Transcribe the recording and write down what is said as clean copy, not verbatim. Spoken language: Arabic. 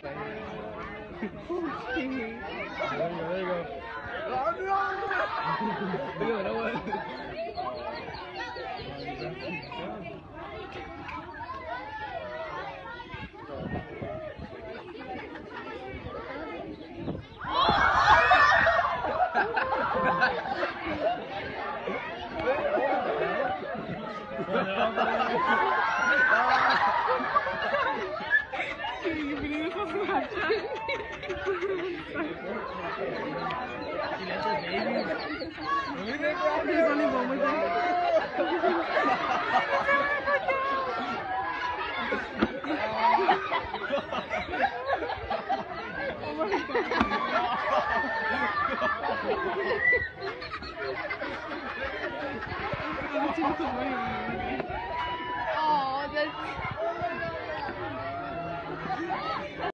There you go. Look at that one. There's only one more thing.